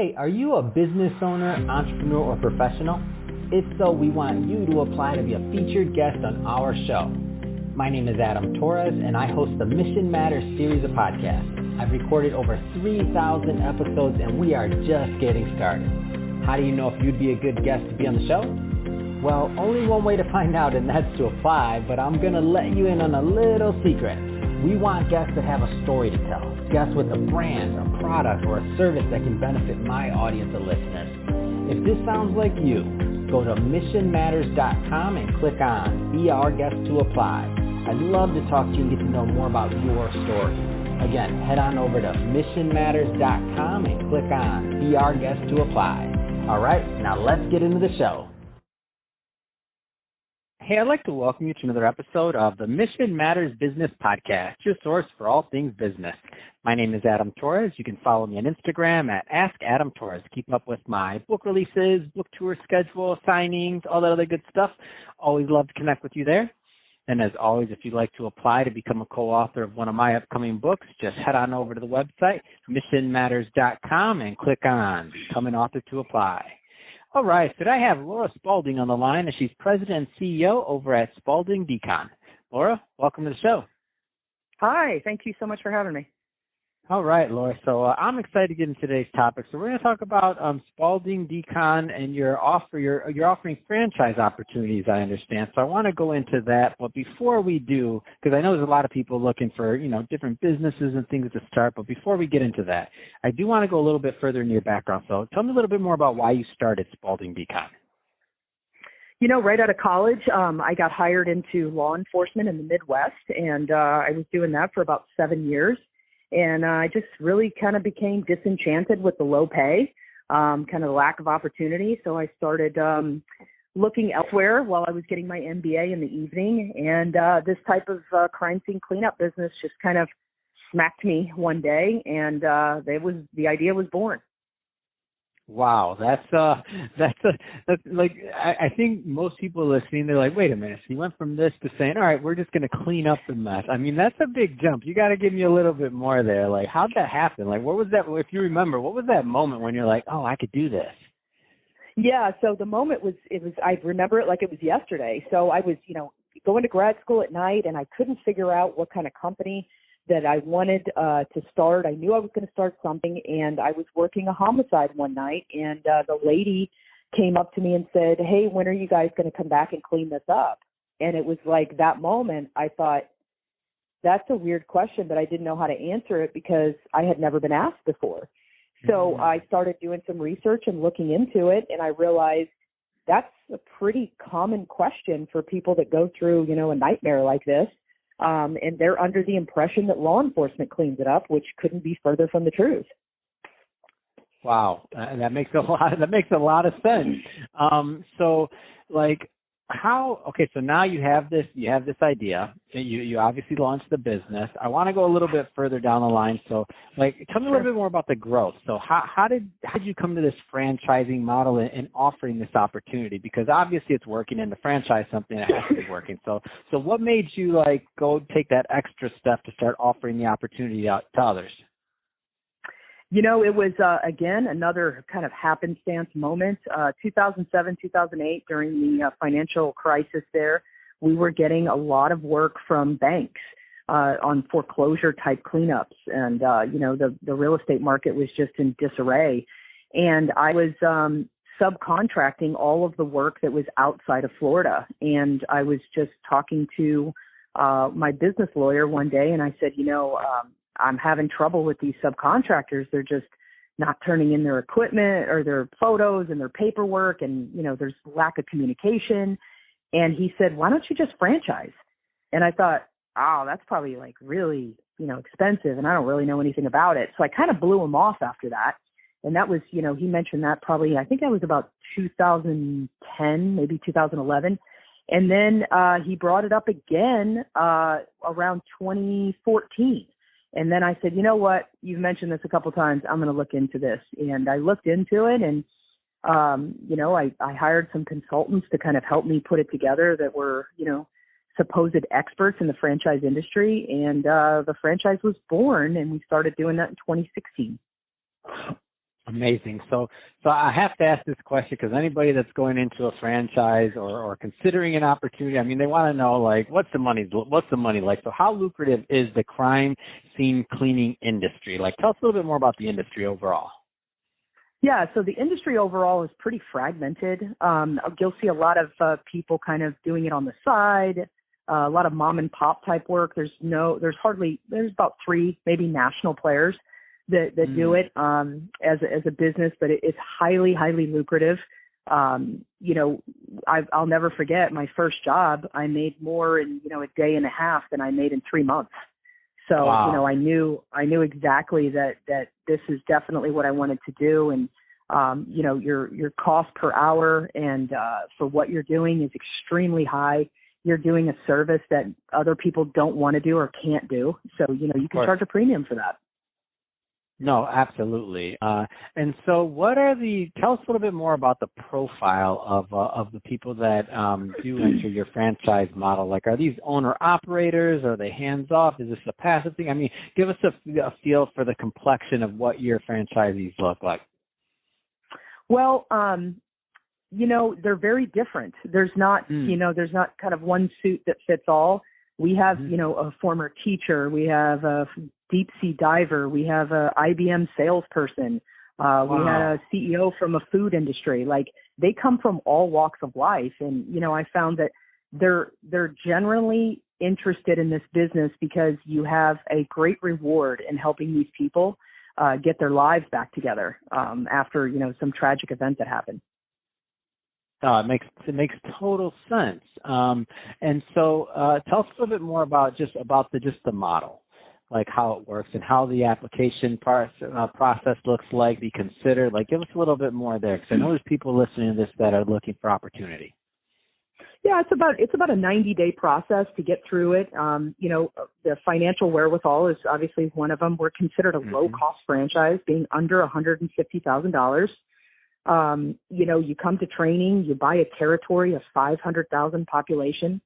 Hey, are you a business owner, entrepreneur, or professional? If so, we want you to apply to be a featured guest on our show. My name is Adam Torres, and I host the Mission Matters series of podcasts. I've recorded over 3,000 episodes, and we are just getting started. How do you know if you'd be a good guest to be on the show? Well, only one way to find out, and that's to apply, but I'm going to let you in on a little secret. We want guests that have a story to tell, guests with a brand, a product, or a service that can benefit my audience of listeners. If this sounds like you, go to missionmatters.com and click on Be Our Guest to apply. I'd love to talk to you and get to know more about your story. Again, head on over to missionmatters.com and click on Be Our Guest to apply. All right, now let's get into the show. Hey, I'd like to welcome you to another episode of the Mission Matters Business Podcast, your source for all things business. My name is Adam Torres. You can follow me on Instagram at AskAdamTorres. Keep up with my book releases, book tour schedule, signings, all that other good stuff. Always love to connect with you there. And as always, if you'd like to apply to become a co-author of one of my upcoming books, just head on over to the website, missionmatters.com, and click on Become an Author to apply. All right, so I have Laura Spaulding on the line, and she's president and CEO over at Spaulding Decon. Laura, welcome to the show. Hi, thank you so much for having me. All right, Laura, so I'm excited to get into today's topic. So we're going to talk about Spaulding Decon, and you're offering franchise opportunities, I understand. So I want to go into that, but before we do, because I know there's a lot of people looking for, different businesses and things to start, but before we get into that, I do want to go a little bit further into your background. So tell me a little bit more about why you started Spaulding Decon. Right out of college, I got hired into law enforcement in the Midwest, and I was doing that for about 7 years. And I just really kind of became disenchanted with the low pay, kind of the lack of opportunity. So I started looking elsewhere while I was getting my MBA in the evening. And this type of crime scene cleanup business just kind of smacked me one day, and the idea was born. Wow, I think most people listening, they're like, wait a minute, so you went from this to saying, all right, we're just going to clean up the mess. I mean, that's a big jump. You got to give me a little bit more there. Like, how'd that happen? Like, what was that, if you remember, what was that moment when you're like, oh, I could do this? Yeah, so the moment I remember it like it was yesterday. So I was, going to grad school at night, and I couldn't figure out what kind of company that I wanted to start. I knew I was going to start something, and I was working a homicide one night, and the lady came up to me and said, hey, when are you guys going to come back and clean this up? And it was like that moment I thought, that's a weird question, but I didn't know how to answer it because I had never been asked before. So I started doing some research and looking into it, and I realized that's a pretty common question for people that go through, a nightmare like this. And they're under the impression that law enforcement cleans it up, which couldn't be further from the truth. Wow, that makes a lot of sense. So now you have this idea. You obviously launched the business. I want to go a little bit further down the line. So, tell me a little bit more about the growth. So, how did you come to this franchising model and offering this opportunity? Because obviously it's working, and the franchise is something that has to be working. So what made you go take that extra step to start offering the opportunity out to others? It was, again, another kind of happenstance moment. 2007, 2008, during the financial crisis there, we were getting a lot of work from banks on foreclosure-type cleanups. And, the real estate market was just in disarray. And I was subcontracting all of the work that was outside of Florida. And I was just talking to my business lawyer one day, and I said, I'm having trouble with these subcontractors. They're just not turning in their equipment or their photos and their paperwork, and, there's lack of communication. And he said, why don't you just franchise? And I thought, oh, that's probably really, expensive, and I don't really know anything about it. So I kind of blew him off after that. And that was, he mentioned that probably, I think that was about 2010, maybe 2011. And then he brought it up again around 2014. And then I said, you know what, you've mentioned this a couple times, I'm going to look into this. And I looked into it, and, I hired some consultants to kind of help me put it together that were, supposed experts in the franchise industry. And the franchise was born, and we started doing that in 2016. Amazing. So I have to ask this question because anybody that's going into a franchise or considering an opportunity, I mean, they want to know, like, what's the money like? So how lucrative is the crime scene cleaning industry? Like, tell us a little bit more about the industry overall. Yeah, so the industry overall is pretty fragmented. You'll see a lot of people kind of doing it on the side, a lot of mom and pop type work. There's about 3 maybe national players that do it as a business, but it's highly, highly lucrative. I'll never forget my first job. I made more in, a day and a half than I made in 3 months. So, wow. I knew exactly that this is definitely what I wanted to do. And, your cost per hour and for what you're doing is extremely high. You're doing a service that other people don't want to do or can't do. So, you can charge a premium for that. No, absolutely. And so tell us a little bit more about the profile of the people that do enter your franchise model. Like, are these owner operators? Are they hands off? Is this a passive thing? I mean, give us a feel for the complexion of what your franchisees look like. Well, they're very different. There's not, there's not kind of one suit that fits all. We have, a former teacher. We have a deep sea diver. We have a IBM salesperson. Wow. We had a CEO from a food industry. Like, they come from all walks of life. And, I found that they're generally interested in this business because you have a great reward in helping these people get their lives back together after, some tragic event that happened. It makes total sense. And so tell us a little bit more about the model, like how it works and how the application process looks like, be considered. Like, give us a little bit more there, because I know there's people listening to this that are looking for opportunity. Yeah, it's about a 90-day process to get through it. The financial wherewithal is obviously one of them. We're considered a low-cost franchise, being under $150,000. You come to training, you buy a territory of 500,000 population.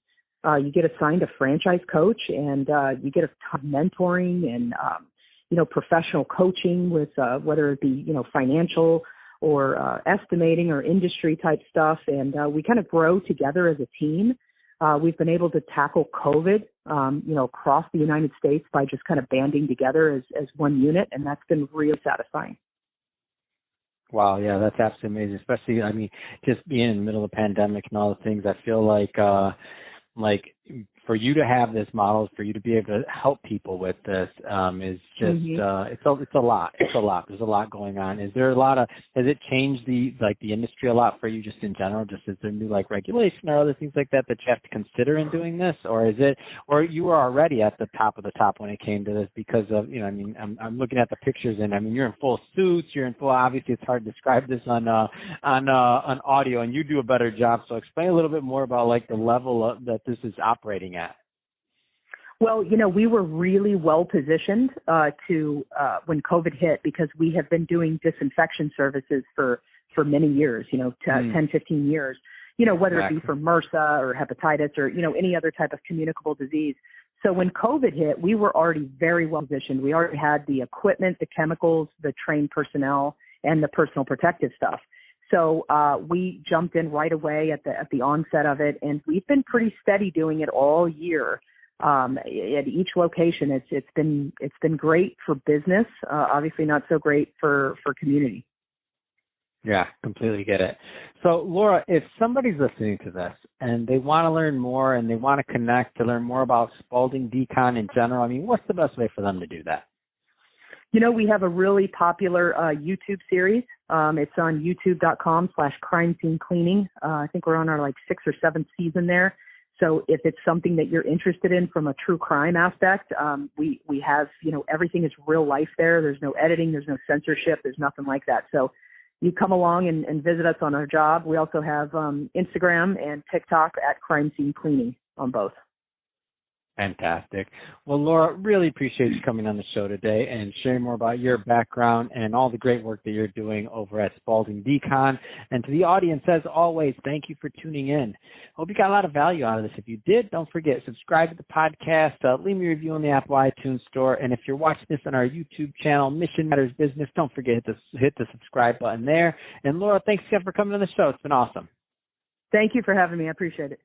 You get assigned a franchise coach, and you get a ton of mentoring and, professional coaching with whether it be, financial or estimating or industry type stuff. And we kind of grow together as a team. We've been able to tackle COVID, across the United States by just kind of banding together as one unit. And that's been really satisfying. Wow, yeah, that's absolutely amazing. Especially, I mean, just being in the middle of the pandemic and all the things, I feel like for you to have this model, for you to be able to help people with this, is just it's a lot. It's a lot. There's a lot going on. Has it changed the industry a lot for you just in general? Just is there new regulation or other things like that you have to consider in doing this, or you were already at the top of the top when it came to this because of I'm looking at the pictures and you're in full suits, you're in full. Obviously, it's hard to describe this on audio, and you do a better job. So explain a little bit more about the level that this is operating at. Well, we were really well positioned to when COVID hit, because we have been doing disinfection services for many years, 10, 15 years, whether it be for MRSA or hepatitis or, any other type of communicable disease. So when COVID hit, we were already very well positioned. We already had the equipment, the chemicals, the trained personnel, and the personal protective stuff. So we jumped in right away at the onset of it, and we've been pretty steady doing it all year. At each location, it's been great for business. Obviously, not so great for community. Yeah, completely get it. So, Laura, if somebody's listening to this and they want to learn more and they want to connect to learn more about Spaulding Decon in general, what's the best way for them to do that? We have a really popular YouTube series. It's on youtube.com/crime scene cleaning. I think we're on our 6th or 7th season there. So if it's something that you're interested in from a true crime aspect, we have, everything is real life there. There's no editing. There's no censorship. There's nothing like that. So you come along and visit us on our job. We also have Instagram and TikTok at Crime Scene Cleaning on both. Fantastic. Well, Laura, really appreciate you coming on the show today and sharing more about your background and all the great work that you're doing over at Spaulding Decon. And to the audience, as always, thank you for tuning in. Hope you got a lot of value out of this. If you did, don't forget, subscribe to the podcast, leave me a review on the Apple iTunes Store. And if you're watching this on our YouTube channel, Mission Matters Business, don't forget to hit the subscribe button there. And Laura, thanks again for coming on the show. It's been awesome. Thank you for having me. I appreciate it.